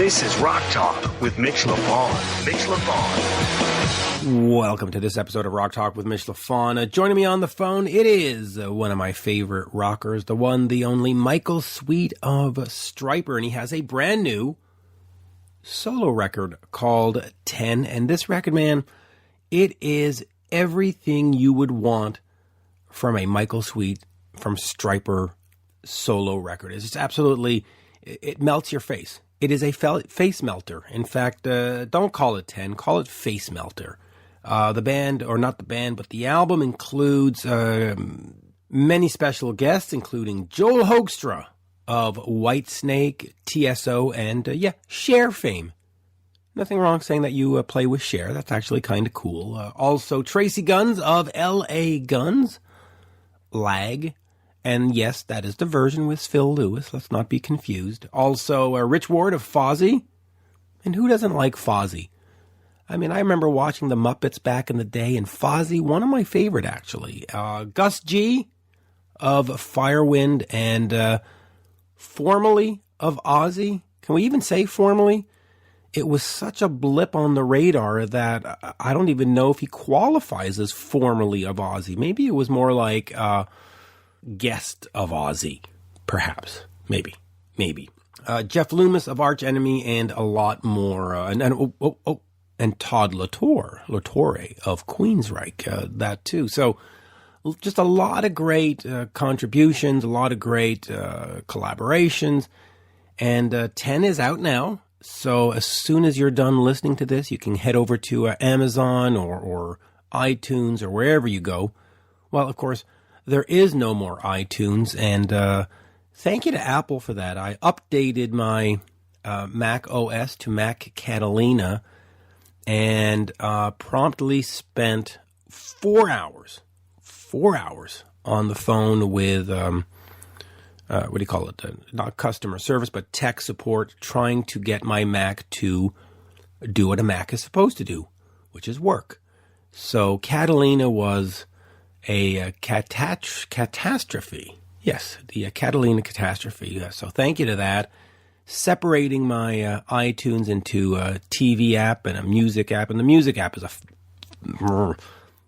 This is Rock Talk with Mitch Lafon. Mitch Lafon. Welcome to this episode of Rock Talk with Mitch Lafon. Joining me on the phone, it is one of my favorite rockers, the one, the only, Michael Sweet of Stryper, and he has a brand new solo record called 10. And this record, man, it is everything you would want from a Michael Sweet from Stryper solo record. It's just absolutely, it melts your face. It is a face melter. In fact, don't call it 10, call it face melter. The band, or not the band, but the album includes many special guests, including Joel Hoekstra of Whitesnake, TSO, and Cher fame. Nothing wrong saying that you play with Cher. That's actually kind of cool. Also, Tracy Guns of L.A. Guns, Lag. And yes, that is the version with Phil Lewis. Let's not be confused. Also, Rich Ward of Fozzy. And who doesn't like Fozzy? I mean, I remember watching the Muppets back in the day, and Fozzy, one of my favorite, actually. Gus G of Firewind, and formerly of Ozzy. Can we even say formerly? It was such a blip on the radar that I don't even know if he qualifies as formerly of Ozzy. Maybe it was more like guest of Ozzy, perhaps. Maybe. Jeff Loomis of Arch Enemy, and a lot more. And Todd Latore of Queensryche, that too. So just a lot of great contributions, a lot of great collaborations. And 10 is out now. So as soon as you're done listening to this, you can head over to Amazon or iTunes or wherever you go. Well, of course, there is no more iTunes, and thank you to Apple for that. I updated my Mac OS to Mac Catalina and promptly spent 4 hours on the phone with, what do you call it? Not customer service, but tech support, trying to get my Mac to do what a Mac is supposed to do, which is work. So Catalina was a catastrophe. Yes, the Catalina catastrophe. So thank you to that. Separating my iTunes into a TV app and a music app. And the music app is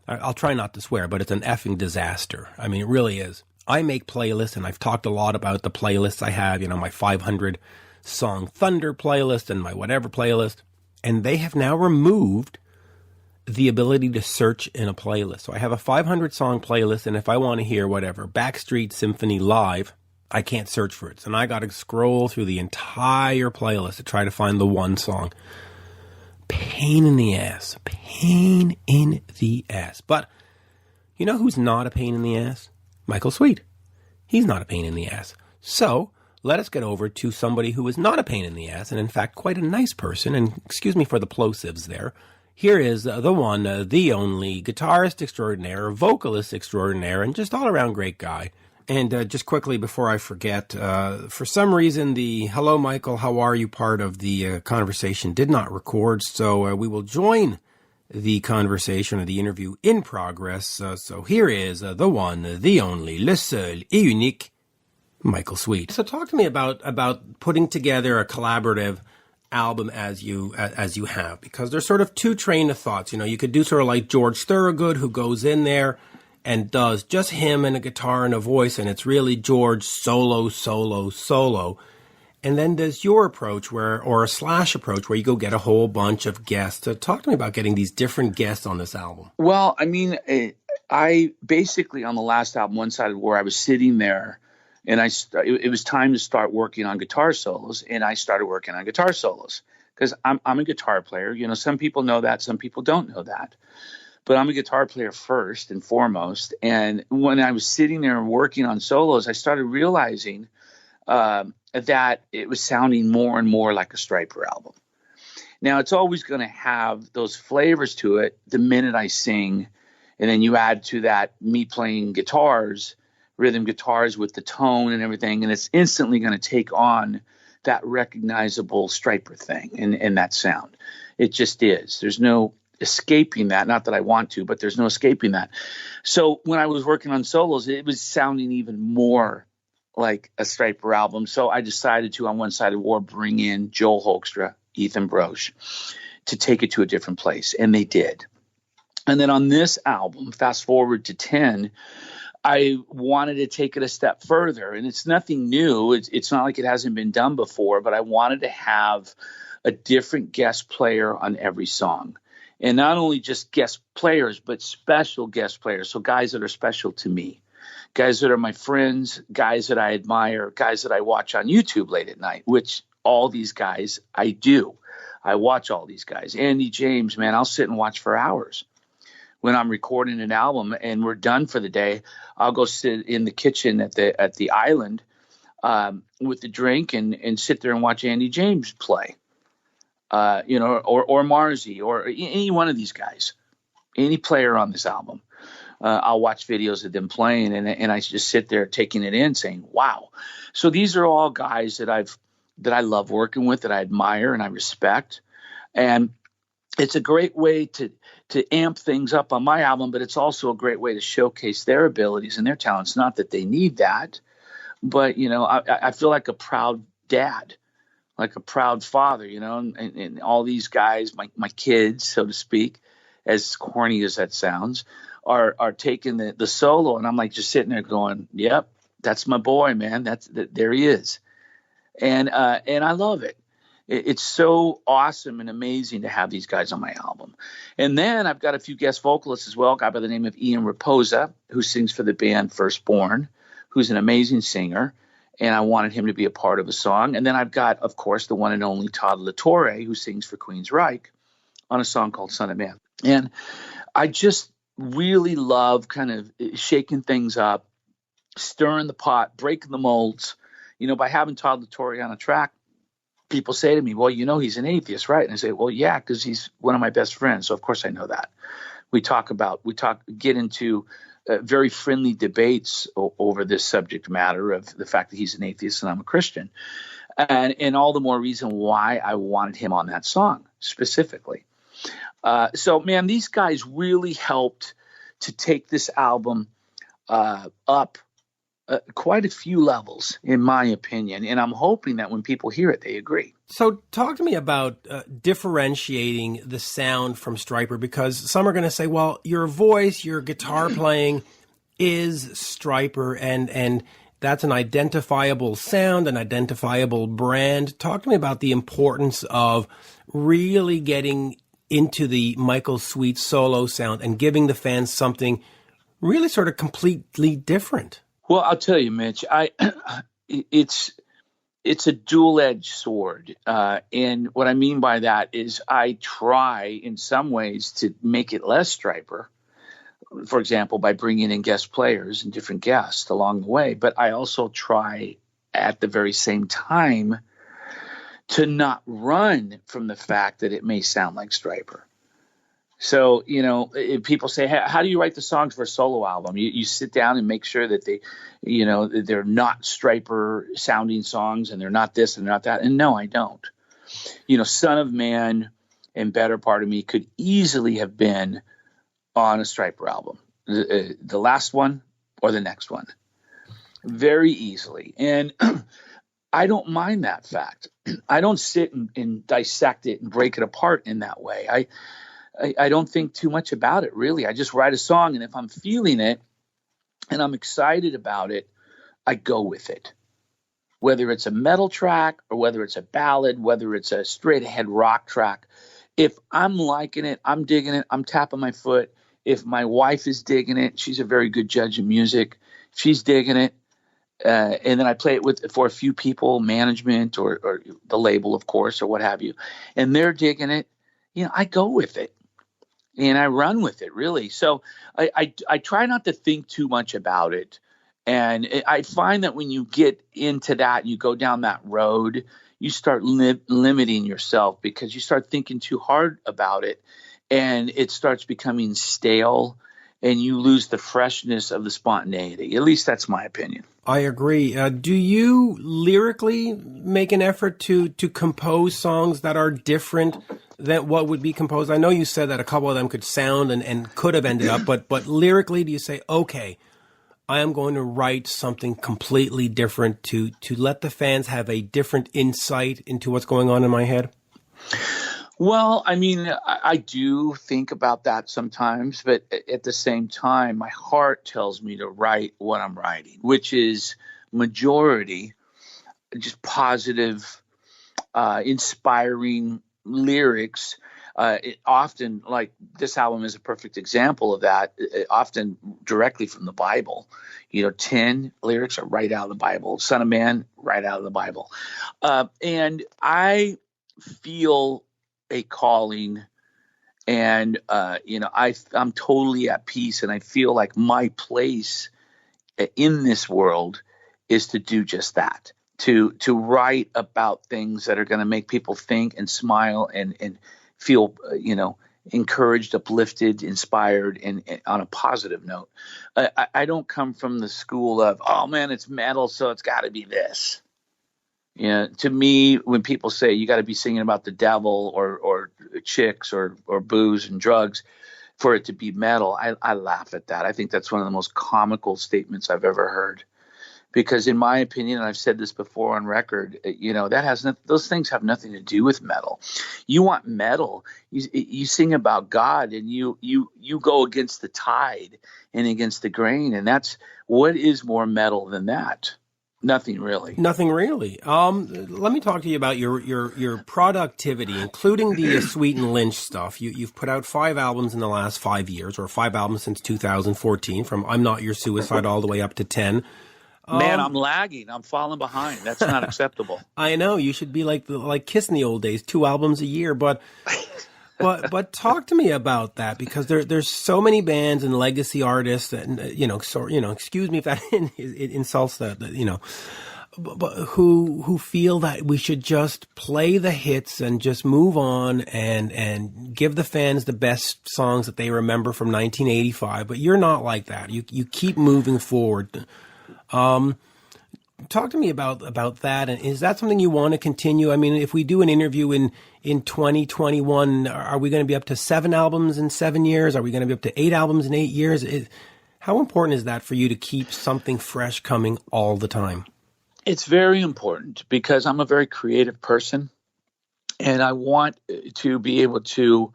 I'll try not to swear, but it's an effing disaster. I mean, it really is. I make playlists, and I've talked a lot about the playlists I have, my 500 song Thunder playlist and my whatever playlist. And they have now removed the ability to search in a playlist. So I have a 500 song playlist, and if I want to hear whatever, Backstreet Symphony Live, I can't search for it. So I got to scroll through the entire playlist to try to find the one song. Pain in the ass. Pain in the ass. But you know who's not a pain in the ass? Michael Sweet. He's not a pain in the ass. So let us get over to somebody who is not a pain in the ass, and in fact quite a nice person, and excuse me for the plosives there. Here is the one, the only guitarist extraordinaire, vocalist extraordinaire, and just all-around great guy. And just quickly before I forget, for some reason the "Hello, Michael, how are you" part of the conversation did not record, so we will join the conversation or the interview in progress. So here is the one, the only, le seul et unique, Michael Sweet. So talk to me about putting together a collaborative album as you have, because there's sort of two train of thoughts. You could do sort of like George Thorogood, who goes in there and does just him and a guitar and a voice, and it's really George solo. And then there's your approach or a Slash approach where you go get a whole bunch of guests. So talk to me about getting these different guests on this album. Well, I mean, I basically on the last album, one side where I was sitting there, and it was time to start working on guitar solos, and I started working on guitar solos because I'm a guitar player. Some people know that, some people don't know that, but I'm a guitar player first and foremost. And when I was sitting there and working on solos, I started realizing that it was sounding more and more like a Stryper album. Now, it's always going to have those flavors to it the minute I sing, and then you add to that me playing guitars, rhythm guitars with the tone and everything, and it's instantly going to take on that recognizable Stryper thing and that sound. It just is. There's no escaping that. Not that I want to, but there's no escaping that. So when I was working on solos, it was sounding even more like a Stryper album. So I decided to, on One Sided War, bring in Joel Hoekstra, Ethan Broche, to take it to a different place. And they did. And then on this album, fast forward to 10, I wanted to take it a step further. And it's nothing new. It's not like it hasn't been done before, but I wanted to have a different guest player on every song. And not only just guest players, but special guest players. So guys that are special to me, guys that are my friends, guys that I admire, guys that I watch on YouTube late at night, which all these guys I do. I watch all these guys. Andy James, man, I'll sit and watch for hours. When I'm recording an album and we're done for the day, I'll go sit in the kitchen at the island with the drink and sit there and watch Andy James play. Or Marzi, or any one of these guys, any player on this album. I'll watch videos of them playing, and I just sit there taking it in, saying, "Wow!" So these are all guys that I love working with, that I admire and I respect, and it's a great way to amp things up on my album. But it's also a great way to showcase their abilities and their talents. Not that they need that, but I feel like a proud dad. Like a proud father, and all these guys, my kids, so to speak, as corny as that sounds, are taking the solo, and I'm like just sitting there going, "Yep, that's my boy, man. There he is," and I love it. It's so awesome and amazing to have these guys on my album. And then I've got a few guest vocalists as well. A guy by the name of Ian Raposa, who sings for the band Firstborn, who's an amazing singer. And I wanted him to be a part of a song. And then I've got, of course, the one and only Todd LaTorre, who sings for Queensryche on a song called Son of Man. And I just really love kind of shaking things up, stirring the pot, breaking the molds. By having Todd LaTorre on a track, people say to me, "Well, he's an atheist, right?" And I say, "Well, yeah, because he's one of my best friends. So, of course, I know that." We get into very friendly debates over this subject matter of the fact that he's an atheist and I'm a Christian, and all the more reason why I wanted him on that song specifically. So, man, these guys really helped to take this album up quite a few levels, in my opinion, and I'm hoping that when people hear it, they agree. So talk to me about differentiating the sound from Stryper, because some are going to say, well, your voice, your guitar playing is Stryper, and that's an identifiable sound, an identifiable brand. Talk to me about the importance of really getting into the Michael Sweet solo sound and giving the fans something really sort of completely different. Well, I'll tell you, Mitch, it's a dual-edged sword. And what I mean by that is I try in some ways to make it less Stryper, for example, by bringing in guest players and different guests along the way. But I also try at the very same time to not run from the fact that it may sound like Stryper. So, if people say, hey, how do you write the songs for a solo album? You sit down and make sure that they're not Stryper sounding songs, and they're not this and they're not that. And no, I don't. Son of Man and Better Part of Me could easily have been on a Stryper album, the last one or the next one, very easily. And I don't mind that fact. I don't sit and dissect it and break it apart in that way. I don't think too much about it, really. I just write a song, and if I'm feeling it and I'm excited about it, I go with it. Whether it's a metal track or whether it's a ballad, whether it's a straight-ahead rock track, if I'm liking it, I'm digging it, I'm tapping my foot. If my wife is digging it, she's a very good judge of music. She's digging it, and then I play it for a few people, management or the label, of course, or what have you, and they're digging it, I go with it. And I run with it, really. So I try not to think too much about it. And I find that when you get into that, you go down that road, you start limiting yourself because you start thinking too hard about it. And it starts becoming stale, and you lose the freshness of the spontaneity. At least that's my opinion. I agree. Do you lyrically make an effort to compose songs that are different than what would be composed? I know you said that a couple of them could sound and could have ended up, but lyrically, do you say, okay, I am going to write something completely different to let the fans have a different insight into what's going on in my head? Well, I mean, I do think about that sometimes, but at the same time, my heart tells me to write what I'm writing, which is majority just positive, inspiring lyrics. Often, like this album is a perfect example of that, often directly from the Bible. 10 lyrics are right out of the Bible. Son of Man, right out of the Bible. And I feel a calling, and I'm totally at peace, and I feel like my place in this world is to do just that, to write about things that are going to make people think and smile and feel encouraged, uplifted, inspired, and on a positive note. I don't come from the school of, oh man, it's metal, so it's got to be this. To me, when people say you got to be singing about the devil or chicks or booze and drugs for it to be metal, I laugh at that. I think that's one of the most comical statements I've ever heard. Because in my opinion, and I've said this before on record, that has those things have nothing to do with metal. You want metal, you sing about God, and you go against the tide and against the grain, and that's what is more metal than that. Nothing really. Nothing really. Let me talk to you about your productivity, including the Sweet and Lynch stuff. You've put out 5 albums in the last 5 years, or 5 albums since 2014, from I'm Not Your Suicide all the way up to 10. Man, I'm lagging. I'm falling behind. That's not acceptable. I know. You should be like Kiss in the old days, 2 albums a year. But talk to me about that, because there's so many bands and legacy artists, and excuse me if that it insults that, but who feel that we should just play the hits and just move on and give the fans the best songs that they remember from 1985. But you're not like that. You keep moving forward. Talk to me about that. And is that something you want to continue? I mean, if we do an interview in 2021, are we going to be up to 7 albums in 7 years? Are we going to be up to 8 albums in 8 years? How important is that for you to keep something fresh coming all the time? It's very important, because I'm a very creative person, and I want to be able to,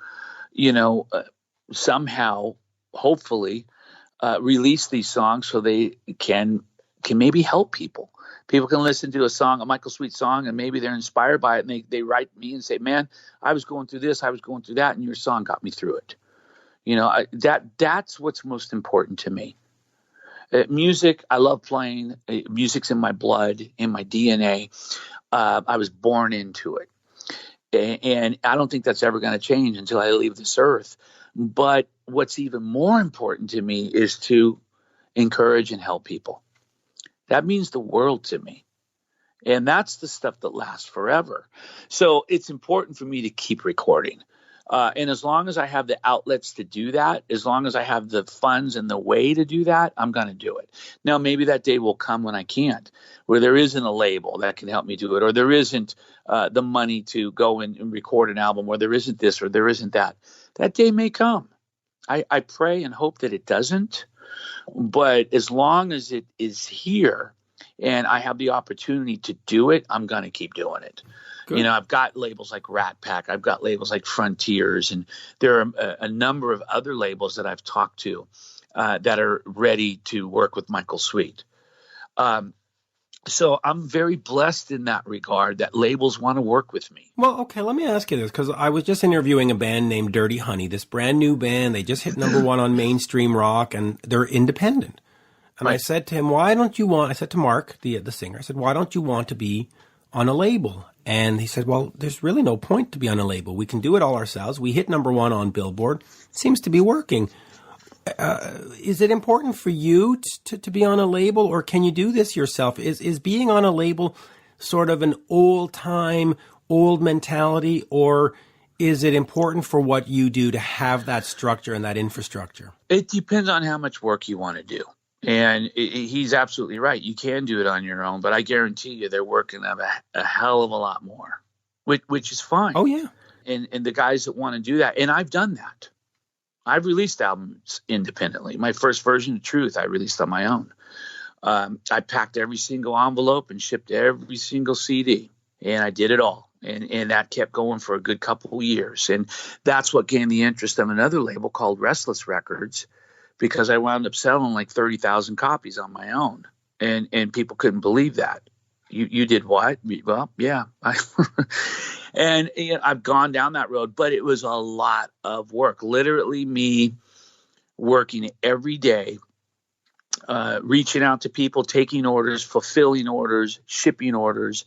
somehow, hopefully, release these songs so they can maybe help people. People can listen to a Michael Sweet song, and maybe they're inspired by it, and they write me and say, man, I was going through this, I was going through that, and your song got me through it. That's what's most important to me. Music, I love playing. Music's in my blood, in my DNA. I was born into it. And I don't think that's ever going to change until I leave this earth. But what's even more important to me is to encourage and help people. That means the world to me. And that's the stuff that lasts forever. So it's important for me to keep recording. And as long as I have the outlets to do that, as long as I have the funds and the way to do that, I'm going to do it. Now, maybe that day will come when I can't, where there isn't a label that can help me do it, or there isn't the money to go and record an album, or there isn't this, or there isn't that. That day may come. I pray and hope that it doesn't. But as long as it is here and I have the opportunity to do it, I'm going to keep doing it. Good. I've got labels like Rat Pack. I've got labels like Frontiers. And there are a number of other labels that I've talked to that are ready to work with Michael Sweet. So I'm very blessed in that regard that labels want to work with me. Well, okay, let me ask you this, because I was just interviewing a band named Dirty Honey, this brand new band. They just hit #1 on mainstream rock, and they're independent. And right. I said to him, I said to Mark, the singer, I said, why don't you want to be on a label? And he said, well, there's really no point to be on a label. We can do it all ourselves. We hit #1 on Billboard. It seems to be working. Is it important for you to be on a label, or can you do this yourself? Is being on a label sort of an old mentality, or is it important for what you do to have that structure and that infrastructure? It depends on how much work you want to do. And he's absolutely right. You can do it on your own, but I guarantee you they're working on a hell of a lot more, which is fine. Oh, yeah. And the guys that want to do that, and I've done that. I've released albums independently. My first version of Truth I released on my own. I packed every single envelope and shipped every single CD, and I did it all. And that kept going for a good couple of years. And that's what gained the interest of another label called Restless Records, because I wound up selling like 30,000 copies on my own. And people couldn't believe that. You did what? Well, yeah. And I've gone down that road, but it was a lot of work. Literally me working every day, reaching out to people, taking orders, fulfilling orders, shipping orders.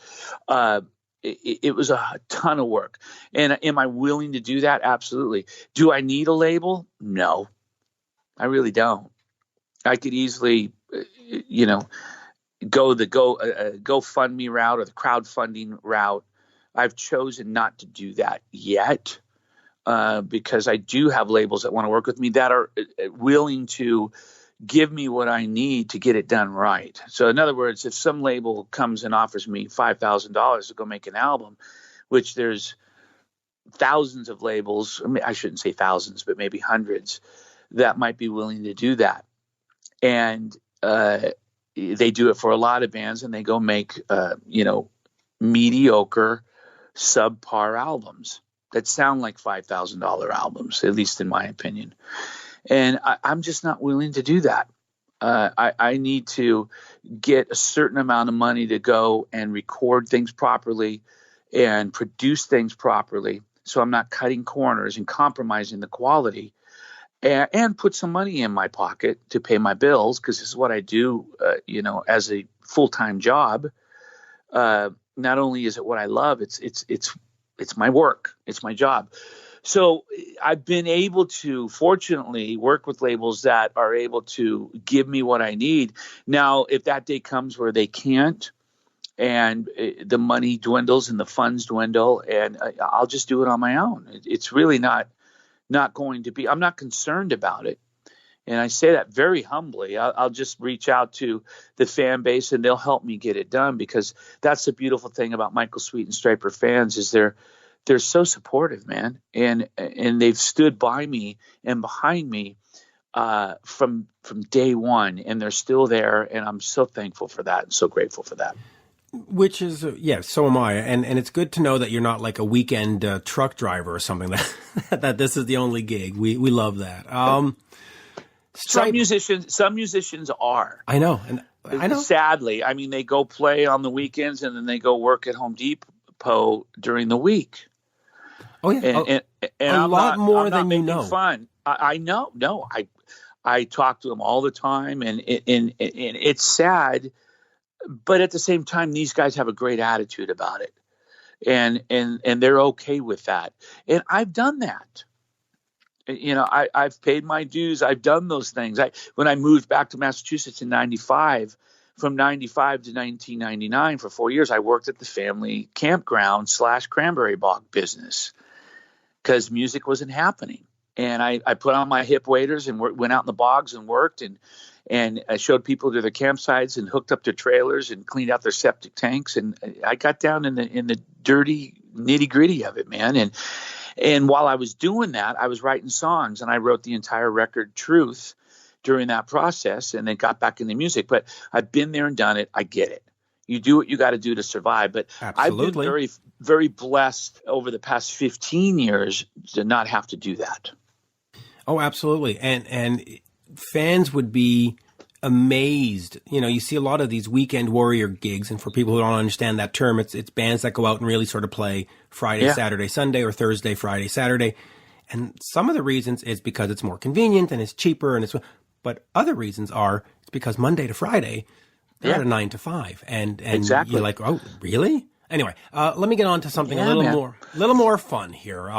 It was a ton of work. And am I willing to do that? Absolutely. Do I need a label? No, I really don't. I could easily, go the GoFundMe route or the crowdfunding route. I've chosen not to do that yet, because I do have labels that want to work with me that are willing to give me what I need to get it done right. So in other words, if some label comes and offers me $5,000 to go make an album, which there's thousands of labels, I shouldn't say thousands, but maybe hundreds that might be willing to do that. And they do it for a lot of bands, and they go make, mediocre, subpar albums that sound like $5,000 albums, at least in my opinion. And I'm just not willing to do that. I need to get a certain amount of money to go and record things properly and produce things properly, so I'm not cutting corners and compromising the quality, and put some money in my pocket to pay my bills, because this is what I do, as a full-time job. Not only is it what I love, it's my work, it's my job. So I've been able to, fortunately, work with labels that are able to give me what I need. Now, if that day comes where they can't, and the money dwindles and the funds dwindle, and I'll just do it on my own. It's really not going to be, I'm not concerned about it. And I say that very humbly. I'll just reach out to the fan base, and they'll help me get it done, because that's the beautiful thing about Michael Sweet and Stryper fans, is they're so supportive, man. And they've stood by me and behind me from day one, and they're still there. And I'm so thankful for that and so grateful for that. Which is, so am I. And it's good to know that you're not like a weekend truck driver or something, that this is the only gig. We love that. Some musicians are. I know. And I know. Sadly, I mean, they go play on the weekends, and then they go work at Home Depot during the week. Oh yeah, and a lot more than you know. Fun. I know. No, I talk to them all the time, and it's sad, but at the same time, these guys have a great attitude about it, and they're okay with that. And I've done that. I've paid my dues. I've done those things. When I moved back to Massachusetts in '95. From 95 to 1999, for 4 years, I worked at the family campground / cranberry bog business, because music wasn't happening. And I put on my hip waders and went out in the bogs and worked, and I showed people to their campsites and hooked up their trailers and cleaned out their septic tanks. And I got down in the dirty nitty gritty of it, man. And while I was doing that, I was writing songs, and I wrote the entire record Truth during that process, and then got back into music. But I've been there and done it. I get it. You do what you got to do to survive. But absolutely. I've been very, very blessed over the past 15 years to not have to do that. Oh, absolutely. And fans would be amazed. You see a lot of these weekend warrior gigs, and for people who don't understand that term, it's bands that go out and really sort of play Friday, Saturday, Sunday, or Thursday, Friday, Saturday. And some of the reasons is because it's more convenient and it's cheaper, but other reasons are it's because Monday to Friday they're at a 9 to 5, and exactly. You're like, oh, really? Anyway, let me get on to something a little more fun here.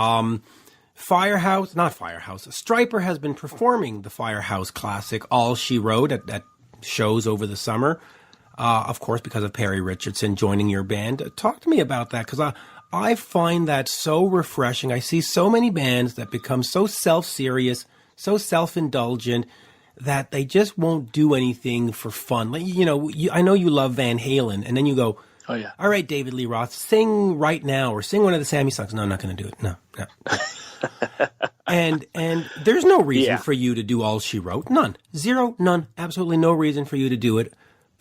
Stryper has been performing the Firehouse classic All She Wrote at shows over the summer, of course, because of Perry Richardson joining your band. Talk to me about that, because I find that so refreshing. I see so many bands that become so self-serious, so self-indulgent, that they just won't do anything for fun. I know you love Van Halen, and then you go, oh yeah, all right, David Lee Roth, sing Right Now, or sing one of the Sammy songs. No, I'm not going to do it. No. And there's no reason for you to do All She Wrote. None. Zero, none, absolutely no reason for you to do it.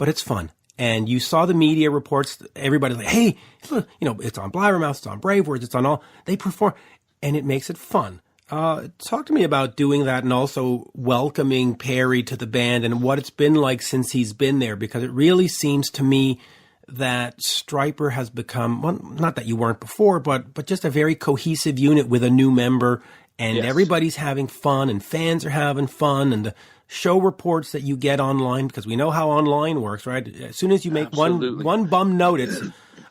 but it's fun. And you saw the media reports, everybody's like, hey, look, it's on Blabbermouth, it's on Brave Words, it's on all, they perform, and it makes it fun. Talk to me about doing that and also welcoming Perry to the band and what it's been like since he's been there, because it really seems to me that Stryper has become, well, not that you weren't before, but just a very cohesive unit with a new member, and Yes. everybody's having fun and fans are having fun, and the show reports that you get online, because we know how online works, right? As soon as you make one bum note, it's,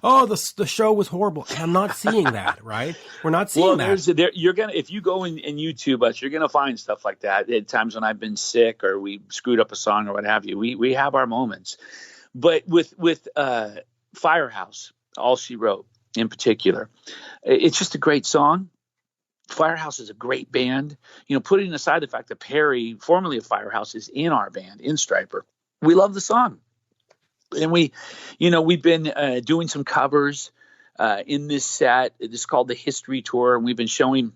oh, the show was horrible. And I'm not seeing that, right? We're not seeing that. You're gonna, if you go in YouTube us, you're gonna find stuff like that. At times when I've been sick or we screwed up a song or what have you, we have our moments. But with Firehouse, All She Wrote in particular, it's just a great song. Firehouse is a great band. Putting aside the fact that Perry, formerly of Firehouse, is in our band, in Stryper, we love the song. And we've been doing some covers in this set. It's called the History Tour, and we've been showing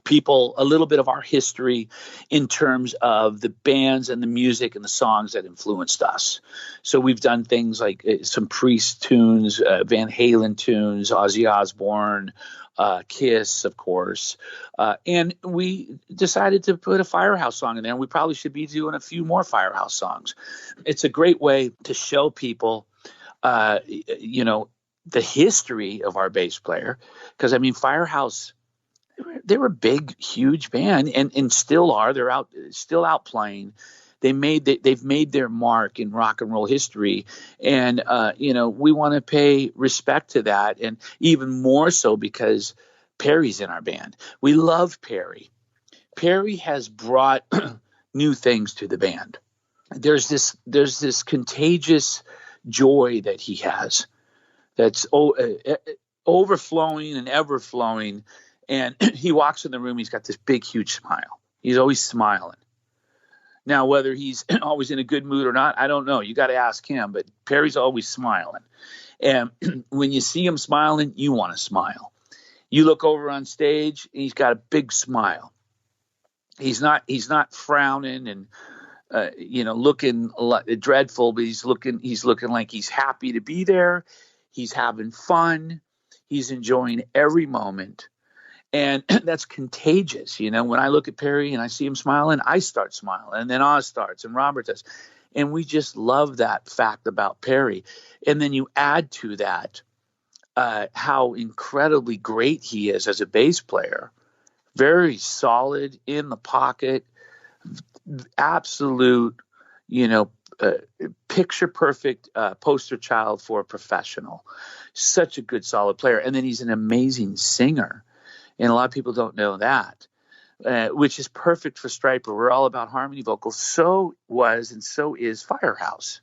people a little bit of our history in terms of the bands and the music and the songs that influenced us. So we've done things like some Priest tunes, Van Halen tunes, Ozzy Osbourne, Kiss, of course. And we decided to put a Firehouse song in there, and we probably should be doing a few more Firehouse songs. It's a great way to show people, the history of our bass player. Because, Firehouse, they were a big, huge band and still are. They're still out playing. They've made their mark in rock and roll history. And, we want to pay respect to that. And even more so because Perry's in our band. We love Perry. Perry has brought new things to the band. There's this contagious joy that he has that's overflowing and ever flowing. And he walks in the room, he's got this big, huge smile. He's always smiling. Now, whether he's always in a good mood or not, I don't know. You got to ask him. But Perry's always smiling. And when you see him smiling, you want to smile. You look over on stage, and he's got a big smile. He's not frowning and looking dreadful, but he's looking like he's happy to be there. He's having fun. He's enjoying every moment. And that's contagious. When I look at Perry and I see him smiling, I start smiling. And then Oz starts and Robert does. And we just love that fact about Perry. And then you add to that how incredibly great he is as a bass player. Very solid, in the pocket, absolute, picture perfect poster child for a professional. Such a good, solid player. And then he's an amazing singer. And a lot of people don't know that, which is perfect for Stryper. We're all about harmony vocals. So was and so is Firehouse.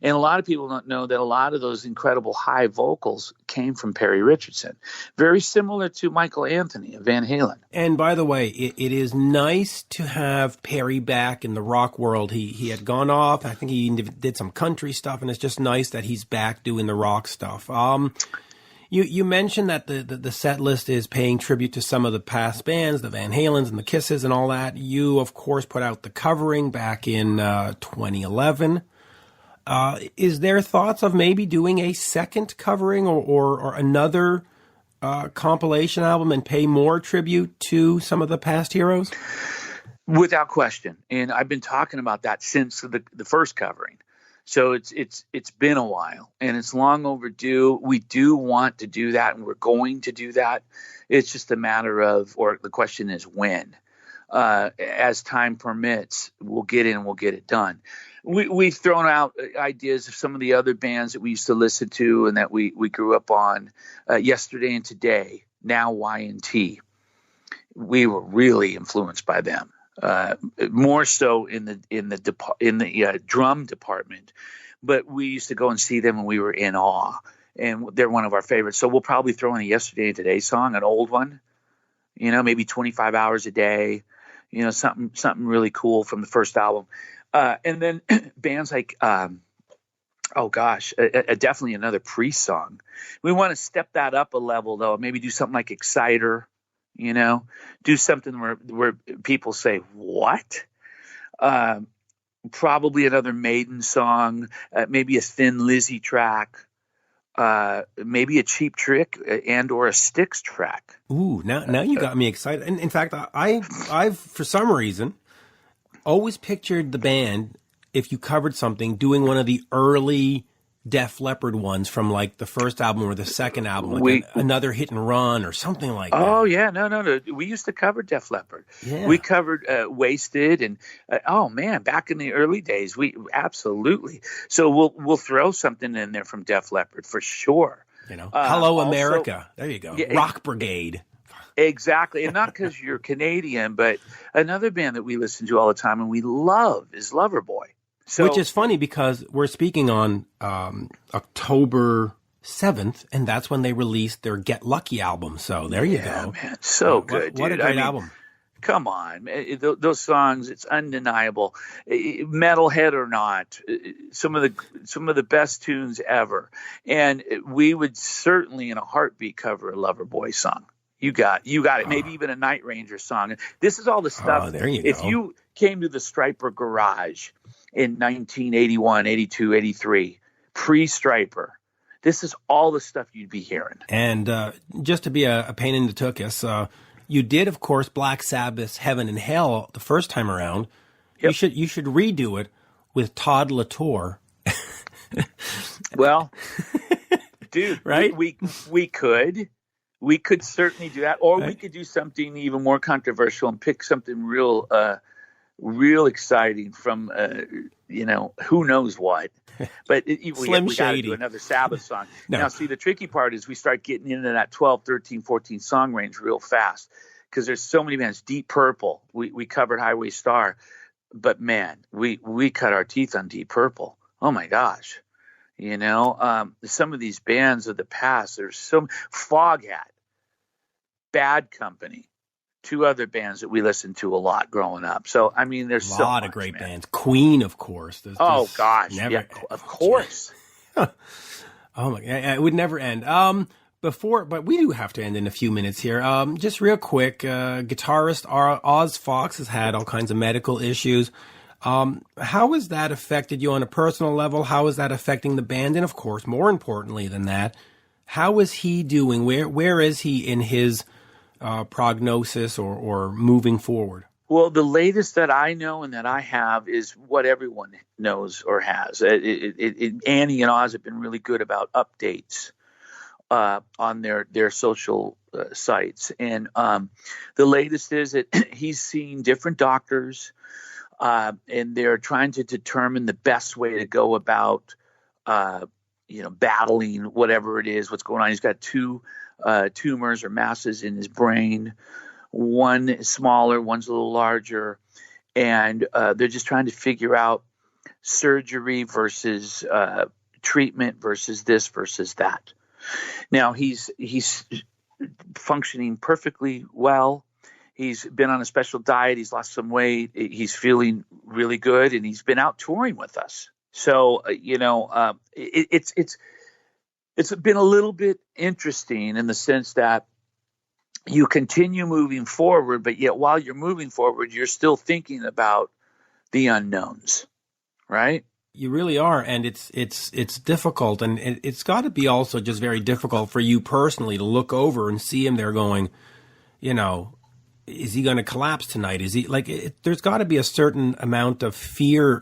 And a lot of people don't know that a lot of those incredible high vocals came from Perry Richardson. Very similar to Michael Anthony of Van Halen. And by the way, it is nice to have Perry back in the rock world. He had gone off. I think he did some country stuff, and it's just nice that he's back doing the rock stuff. You mentioned that the set list is paying tribute to some of the past bands, the Van Halens and the Kisses and all that. You, of course, put out the covering back in 2011. Is there thoughts of maybe doing a second covering or another compilation album and pay more tribute to some of the past heroes? Without question. And I've been talking about that since the first covering. So it's been a while and it's long overdue. We do want to do that and we're going to do that. It's just a matter of, or the question is when. As time permits, we'll get in and we'll get it done. We've thrown out ideas of some of the other bands that we used to listen to and that we grew up on, Yesterday and Today, now Y&T. We were really influenced by them. More so in the drum department, but we used to go and see them and we were in awe, and they're one of our favorites. So we'll probably throw in a Yesterday and Today song, an old one, maybe 25 hours a day, something really cool from the first album. And then bands like, definitely another Priest song. We want to step that up a level though, maybe do something like Exciter. Do something where people say, what? probably another Maiden song, maybe a Thin Lizzy track, maybe a Cheap Trick and or a Styx track. Ooh, now you got me excited. And in fact, I've for some reason always pictured the band, if you covered something, doing one of the early Def Leppard ones from like the first album or the second album, like another Hit and Run or something like that. Oh yeah, no. We used to cover Def Leppard. Yeah. We covered Wasted, and oh man, back in the early days, we absolutely. So we'll throw something in there from Def Leppard for sure. Hello America. There you go. Yeah, Rock Brigade. Exactly, and not because you're Canadian, but another band that we listen to all the time and we love is Loverboy. So, which is funny because we're speaking on October 7th, and that's when they released their Get Lucky album. So there you go. Man, so good, dude. What a great album. Come on, those songs, it's undeniable. Metalhead or not, some of the best tunes ever. And we would certainly in a heartbeat cover a Loverboy song. You got it. Maybe even a Night Ranger song. This is all the stuff. Oh, there you go. If you came to the Stryper garage in 1981, 82, 83, pre-Stryper, this is all the stuff you'd be hearing. And just to be a pain in the tuchus, you did, of course, Black Sabbath's Heaven and Hell the first time around. Yep. You should redo it with Todd Latour. Well, dude, right? We could. We could certainly do that, or we could do something even more controversial and pick something real exciting from, who knows what. But we got to do another Sabbath song. No. Now, see, the tricky part is we start getting into that 12, 13, 14 song range real fast because there's so many bands. Deep Purple, we covered Highway Star, but man, we cut our teeth on Deep Purple. Oh my gosh. Some of these bands of the past, there's some Foghat, Bad Company, two other bands that we listened to a lot growing up. So, I mean, there's a lot of great bands. Queen, of course. Of course. Oh my God, it would never end. But we do have to end in a few minutes here. Just real quick, guitarist Oz Fox has had all kinds of medical issues. How has that affected you on a personal level? How is that affecting the band? And of course, more importantly than that, how is he doing? Where is he in his prognosis or moving forward? Well, the latest that I know and that I have is what everyone knows or has. Annie and Oz have been really good about updates on their social sites. And the latest is that he's seeing different doctors, and they're trying to determine the best way to go about, battling whatever it is, what's going on. He's got two tumors or masses in his brain. One is smaller, one's a little larger. And they're just trying to figure out surgery versus treatment versus this versus that. Now, he's functioning perfectly well. He's been on a special diet. He's lost some weight. He's feeling really good, and he's been out touring with us. So, it's been a little bit interesting in the sense that you continue moving forward, but yet while you're moving forward, you're still thinking about the unknowns, right? You really are, and it's difficult, and it's got to be also just very difficult for you personally to look over and see him there going, is he going to collapse tonight? Is he there's got to be a certain amount of fear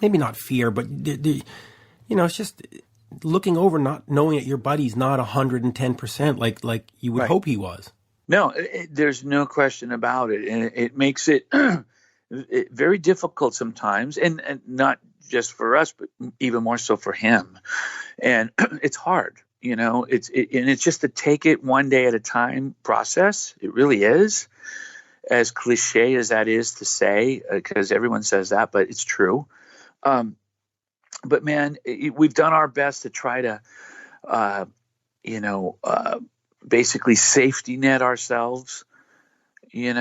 maybe not fear, but it's just looking over, not knowing that your buddy's not 110% like you would hope he was. No, there's no question about it, and it makes it very difficult sometimes, and not just for us, but even more so for him. And it's hard, it's just to take it one day at a time process. It really is. As cliche as that is to say, because everyone says that, but it's true. But man, we've done our best to try to, basically safety net ourselves, and,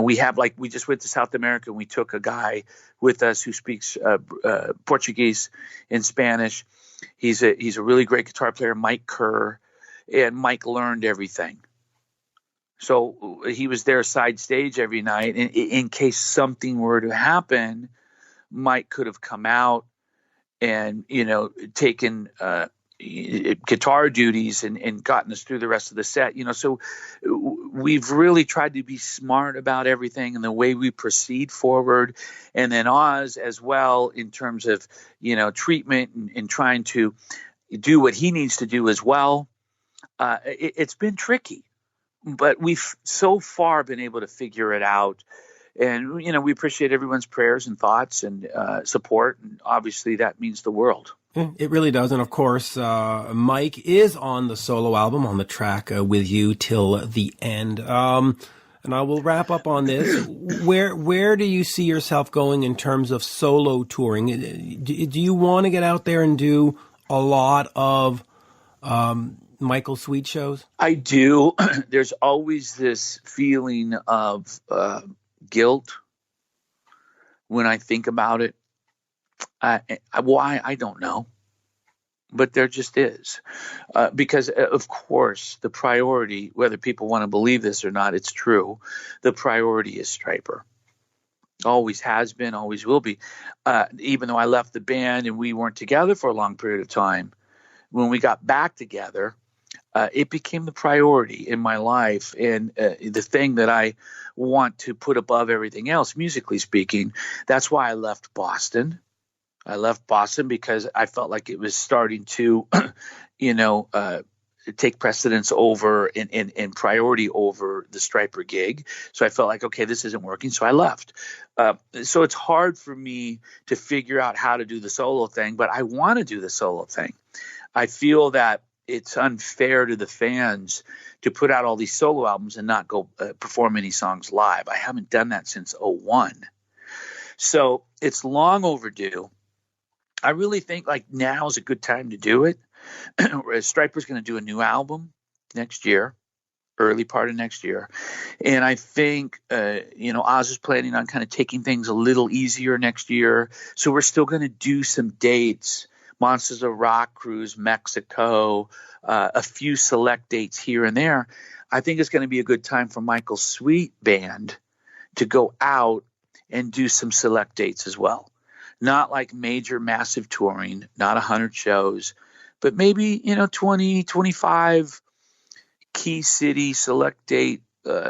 we have, we just went to South America and we took a guy with us who speaks Portuguese and Spanish. He's a really great guitar player, Mike Kerr, and Mike learned everything. So he was there side stage every night. And in case something were to happen, Mike could have come out and, taken guitar duties and gotten us through the rest of the set. So we've really tried to be smart about everything and the way we proceed forward. And then Oz as well, in terms of, treatment and trying to do what he needs to do as well. It's been tricky, but we've so far been able to figure it out. And, we appreciate everyone's prayers and thoughts and support. And obviously that means the world. It really does. And of course, Mike is on the solo album, on the track with you till the end. And I will wrap up on this. Where do you see yourself going in terms of solo touring? Do you want to get out there and do a lot of Michael Sweet shows? I do. There's always this feeling of guilt when I think about it. Why, I don't know, but there just is. Because, of course, the priority, whether people want to believe this or not, it's true. The priority is Stryper. Always has been, always will be. Even though I left the band and we weren't together for a long period of time, when we got back together, it became the priority in my life and the thing that I want to put above everything else, musically speaking. That's why I left Boston. I left Boston because I felt like it was starting to, take precedence over and priority over the Stryper gig. So I felt like, okay, this isn't working. So I left. So it's hard for me to figure out how to do the solo thing, but I want to do the solo thing. I feel that it's unfair to the fans to put out all these solo albums and not go perform any songs live. I haven't done that since '01. So it's long overdue. I really think like now is a good time to do it. Stryper's going to do a new album next year, early part of next year. And I think, Oz is planning on kind of taking things a little easier next year. So we're still going to do some dates, Monsters of Rock Cruise, Mexico, a few select dates here and there. I think it's going to be a good time for Michael Sweet Band to go out and do some select dates as well. Not like major, massive touring, not 100 shows, but maybe, 20, 25 key city select date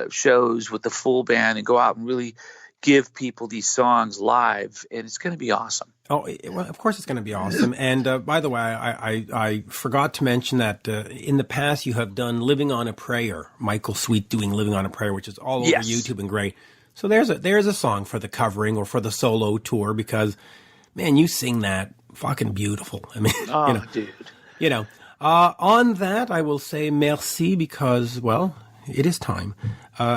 shows with the full band and go out and really give people these songs live. And it's going to be awesome. Oh, well, of course it's going to be awesome. And by the way, I forgot to mention that in the past you have done Living on a Prayer, Michael Sweet doing Living on a Prayer, which is all over YouTube and great. So there's a song for the covering or for the solo tour because, man, you sing that fucking beautiful. I mean, dude. On that, I will say merci because, well, it is time.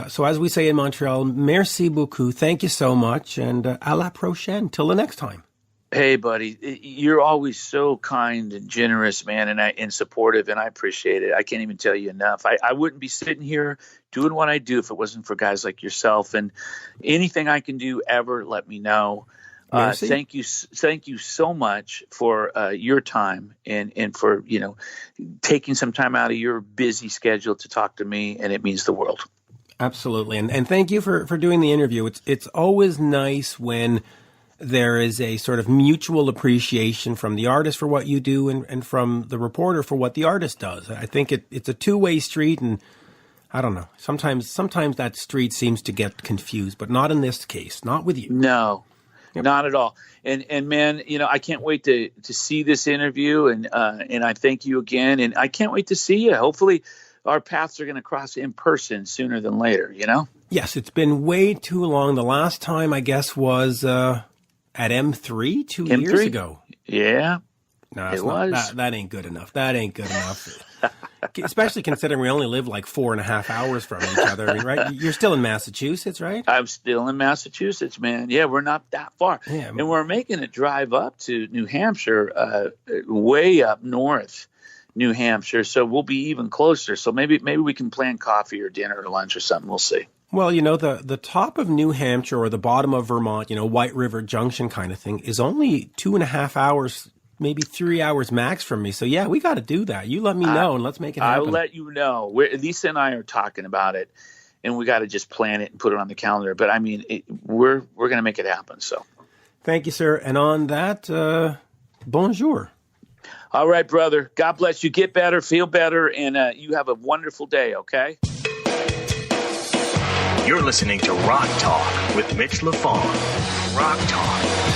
So as we say in Montreal, merci beaucoup. Thank you so much. And à la prochaine. Till the next time. Hey, buddy, you're always so kind and generous, man, and supportive, and I appreciate it. I can't even tell you enough. I wouldn't be sitting here doing what I do if it wasn't for guys like yourself. And anything I can do ever, let me know. Thank you so much for your time and for taking some time out of your busy schedule to talk to me, and it means the world. Absolutely, and thank you for doing the interview. It's always nice when there is a sort of mutual appreciation from the artist for what you do and from the reporter for what the artist does. I think it's a two-way street, and I don't know. Sometimes that street seems to get confused, but not in this case, not with you. No. Yep. Not at all. And man, I can't wait to see this interview and I thank you again. And I can't wait to see you. Hopefully our paths are going to cross in person sooner than later, Yes, it's been way too long. The last time, I guess, was at M3 two years ago. Yeah. No, it was. That ain't good enough. That ain't good enough. Especially considering we only live like 4.5 hours from each other, right? You're still in Massachusetts, right? I'm still in Massachusetts, man. Yeah, we're not that far. Yeah, and we're making a drive up to New Hampshire, way up north, New Hampshire. So we'll be even closer. So maybe we can plan coffee or dinner or lunch or something. We'll see. Well, the top of New Hampshire or the bottom of Vermont, White River Junction kind of thing, is only 2.5 hours, maybe 3 hours max from me. So, yeah, we got to do that. You let me know and let's make it happen. I'll let you know. Lisa and I are talking about it. and we got to just plan it and put it on the calendar. But I mean, we're going to make it happen. So, thank you, sir. And on that, bonjour. All right, brother. God bless you. Get better, feel better, and you have a wonderful day. Okay. You're listening to Rock Talk with Mitch Lafon. Rock Talk.